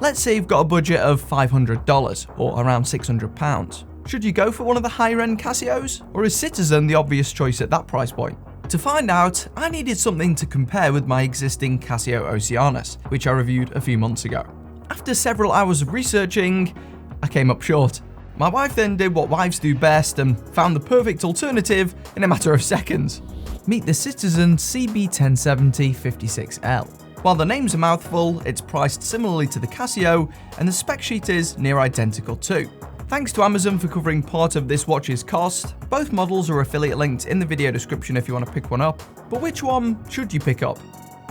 Let's say you've got a budget of $500 or around £600. Should you go for one of the higher end Casios? Or is Citizen the obvious choice at that price point? To find out, I needed something to compare with my existing Casio Oceanus, which I reviewed a few months ago. After several hours of researching, I came up short. My wife then did what wives do best and found the perfect alternative in a matter of seconds. Meet the Citizen CB1070-56L. While the name's a mouthful, it's priced similarly to the Casio, and the spec sheet is near identical too. Thanks to Amazon for covering part of this watch's cost. Both models are affiliate linked in the video description if you want to pick one up, but which one should you pick up?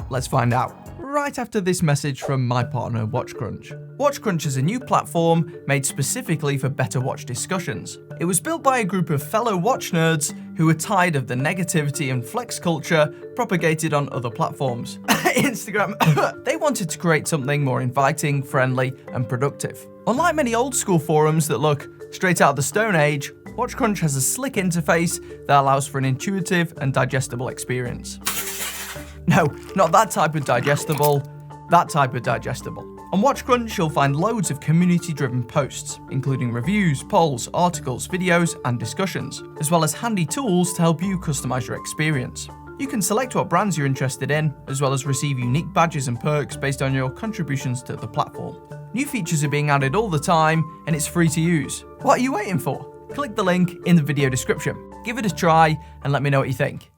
Let's find out right after this message from my partner WatchCrunch. WatchCrunch is a new platform made specifically for better watch discussions. It was built by a group of fellow watch nerds who were tired of the negativity and flex culture propagated on other platforms. Instagram. They wanted to create something more inviting, friendly, and productive. Unlike many old school forums that look straight out of the Stone Age, WatchCrunch has a slick interface that allows for an intuitive and digestible experience. No, not that type of digestible, that type of digestible. On WatchCrunch, you'll find loads of community-driven posts, including reviews, polls, articles, videos, and discussions, as well as handy tools to help you customize your experience. You can select what brands you're interested in, as well as receive unique badges and perks based on your contributions to the platform. New features are being added all the time, and it's free to use. What are you waiting for? Click the link in the video description. Give it a try, and let me know what you think.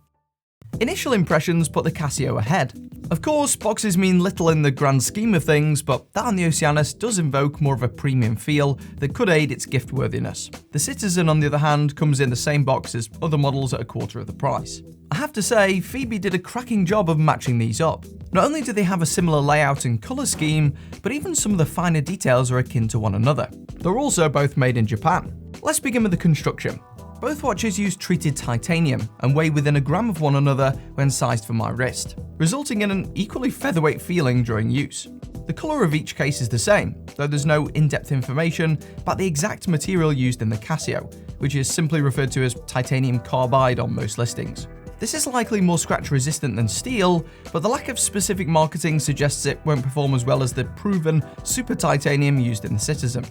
Initial impressions put the Casio ahead. Of course, boxes mean little in the grand scheme of things, but that on the Oceanus does invoke more of a premium feel that could aid its gift worthiness. The Citizen, on the other hand, comes in the same box as other models at a quarter of the price. I have to say, Phoebe did a cracking job of matching these up. Not only do they have a similar layout and colour scheme, but even some of the finer details are akin to one another. They're also both made in Japan. Let's begin with the construction. Both watches use treated titanium and weigh within a gram of one another when sized for my wrist, resulting in an equally featherweight feeling during use. The colour of each case is the same, though there's no in-depth information about the exact material used in the Casio, which is simply referred to as titanium carbide on most listings. This is likely more scratch resistant than steel, but the lack of specific marketing suggests it won't perform as well as the proven super titanium used in the Citizen.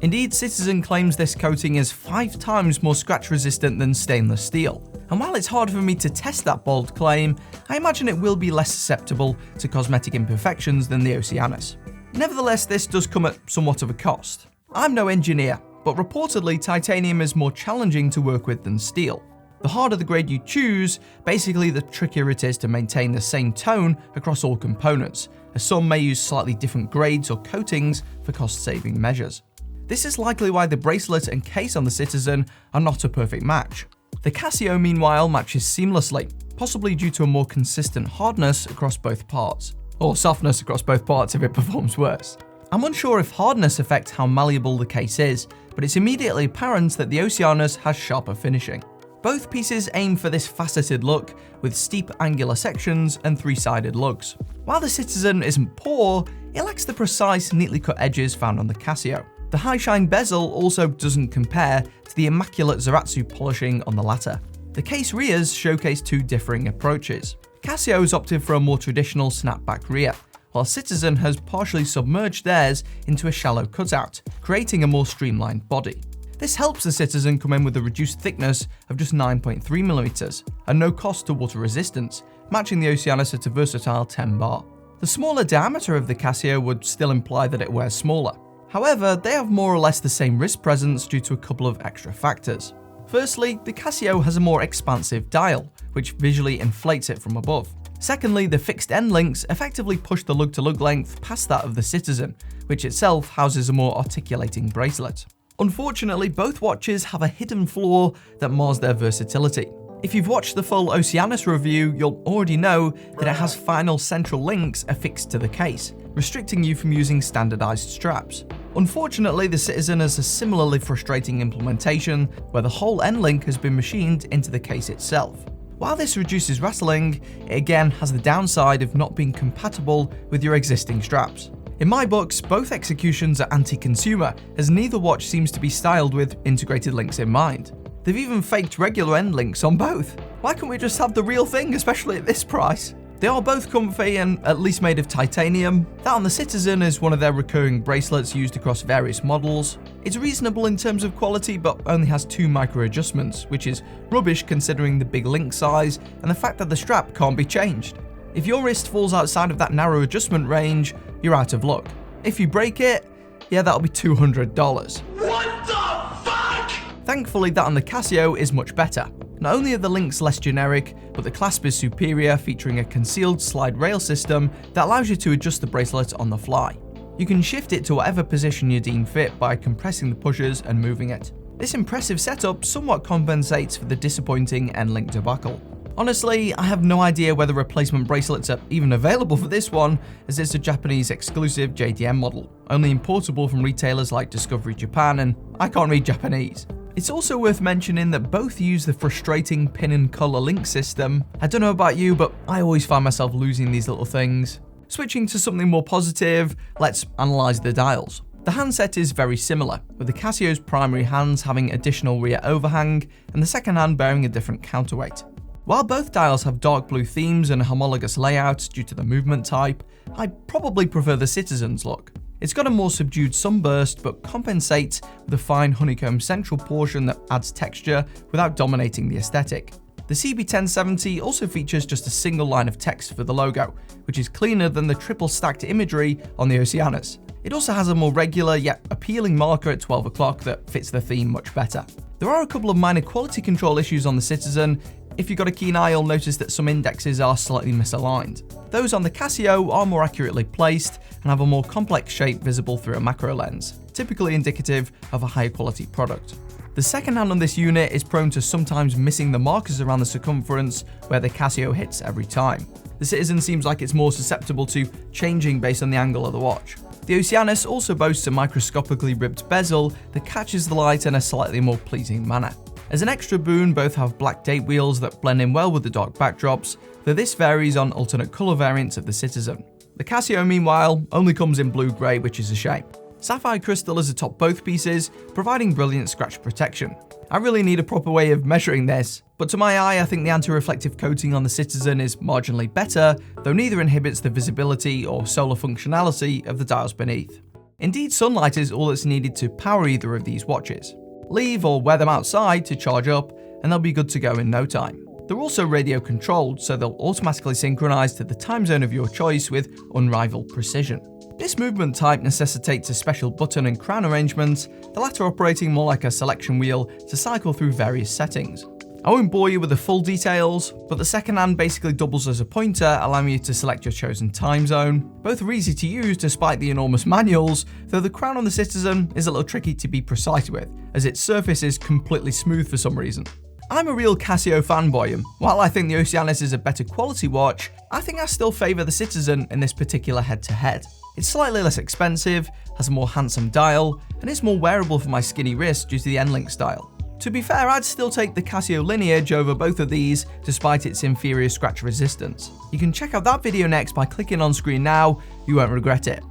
Indeed, Citizen claims this coating is 5 times more scratch resistant than stainless steel. And while it's hard for me to test that bold claim, I imagine it will be less susceptible to cosmetic imperfections than the Oceanus. Nevertheless, this does come at somewhat of a cost. I'm no engineer, but reportedly titanium is more challenging to work with than steel. The harder the grade you choose, basically the trickier it is to maintain the same tone across all components, as some may use slightly different grades or coatings for cost-saving measures. This is likely why the bracelet and case on the Citizen are not a perfect match. The Casio, meanwhile, matches seamlessly, possibly due to a more consistent hardness across both parts, or softness across both parts if it performs worse. I'm unsure if hardness affects how malleable the case is, but it's immediately apparent that the Oceanus has sharper finishing. Both pieces aim for this faceted look, with steep angular sections and 3-sided lugs. While the Citizen isn't poor, it lacks the precise, neatly cut edges found on the Casio. The high-shine bezel also doesn't compare to the immaculate Zaratsu polishing on the latter. The case rears showcase 2 differing approaches. Casio's opted for a more traditional snapback rear, while Citizen has partially submerged theirs into a shallow cutout, creating a more streamlined body. This helps the Citizen come in with a reduced thickness of just 9.3mm and no cost to water resistance, matching the Oceanus at a versatile 10 bar. The smaller diameter of the Casio would still imply that it wears smaller. However, they have more or less the same wrist presence due to a couple of extra factors. Firstly, the Casio has a more expansive dial, which visually inflates it from above. Secondly, the fixed end links effectively push the lug-to-lug length past that of the Citizen, which itself houses a more articulating bracelet. Unfortunately, both watches have a hidden flaw that mars their versatility. If you've watched the full Oceanus review, you'll already know that it has final central links affixed to the case, restricting you from using standardized straps. Unfortunately, the Citizen has a similarly frustrating implementation where the whole end link has been machined into the case itself. While this reduces rattling, it again has the downside of not being compatible with your existing straps. In my books, both executions are anti-consumer, as neither watch seems to be styled with integrated links in mind. They've even faked regular end links on both. Why can't we just have the real thing, especially at this price? They are both comfy and at least made of titanium. That on the Citizen is one of their recurring bracelets used across various models. It's reasonable in terms of quality, but only has 2 micro adjustments, which is rubbish considering the big link size and the fact that the strap can't be changed. If your wrist falls outside of that narrow adjustment range, you're out of luck. If you break it, yeah, that'll be $200. What the fuck? Thankfully, that on the Casio is much better. Not only are the links less generic, but the clasp is superior, featuring a concealed slide rail system that allows you to adjust the bracelet on the fly. You can shift it to whatever position you deem fit by compressing the pushers and moving it. This impressive setup somewhat compensates for the disappointing end link debacle. Honestly, I have no idea whether replacement bracelets are even available for this one, as it's a Japanese exclusive JDM model, only importable from retailers like Discovery Japan, and I can't read Japanese. It's also worth mentioning that both use the frustrating pin and color link system. I don't know about you, but I always find myself losing these little things. Switching to something more positive, let's analyze the dials. The handset is very similar, with the Casio's primary hands having additional rear overhang and the second hand bearing a different counterweight. While both dials have dark blue themes and homologous layouts due to the movement type, I probably prefer the Citizen's look. It's got a more subdued sunburst, but compensates with a fine honeycomb central portion that adds texture without dominating the aesthetic. The CB1070 also features just a single line of text for the logo, which is cleaner than the triple stacked imagery on the Oceanus. It also has a more regular yet appealing marker at 12 o'clock that fits the theme much better. There are a couple of minor quality control issues on the Citizen. If you've got a keen eye, you'll notice that some indexes are slightly misaligned. Those on the Casio are more accurately placed and have a more complex shape visible through a macro lens, typically indicative of a higher quality product. The second hand on this unit is prone to sometimes missing the markers around the circumference where the Casio hits every time. The Citizen seems like it's more susceptible to changing based on the angle of the watch. The Oceanus also boasts a microscopically ribbed bezel that catches the light in a slightly more pleasing manner. As an extra boon, both have black date wheels that blend in well with the dark backdrops, though this varies on alternate colour variants of the Citizen. The Casio, meanwhile, only comes in blue-grey, which is a shame. Sapphire crystal is atop both pieces, providing brilliant scratch protection. I really need a proper way of measuring this, but to my eye I think the anti-reflective coating on the Citizen is marginally better, though neither inhibits the visibility or solar functionality of the dials beneath. Indeed, sunlight is all that's needed to power either of these watches. Leave or wear them outside to charge up, and they'll be good to go in no time. They're also radio controlled, so they'll automatically synchronize to the time zone of your choice with unrivaled precision. This movement type necessitates a special button and crown arrangement, the latter operating more like a selection wheel to cycle through various settings. I won't bore you with the full details, but the second hand basically doubles as a pointer, allowing you to select your chosen time zone. Both are easy to use despite the enormous manuals, though the crown on the Citizen is a little tricky to be precise with, as its surface is completely smooth for some reason. I'm a real Casio fanboy, and while I think the Oceanus is a better quality watch, I think I still favour the Citizen in this particular head-to-head. It's slightly less expensive, has a more handsome dial, and is more wearable for my skinny wrist due to the end-link style. To be fair, I'd still take the Casio lineage over both of these, despite its inferior scratch resistance. You can check out that video next by clicking on screen now, you won't regret it.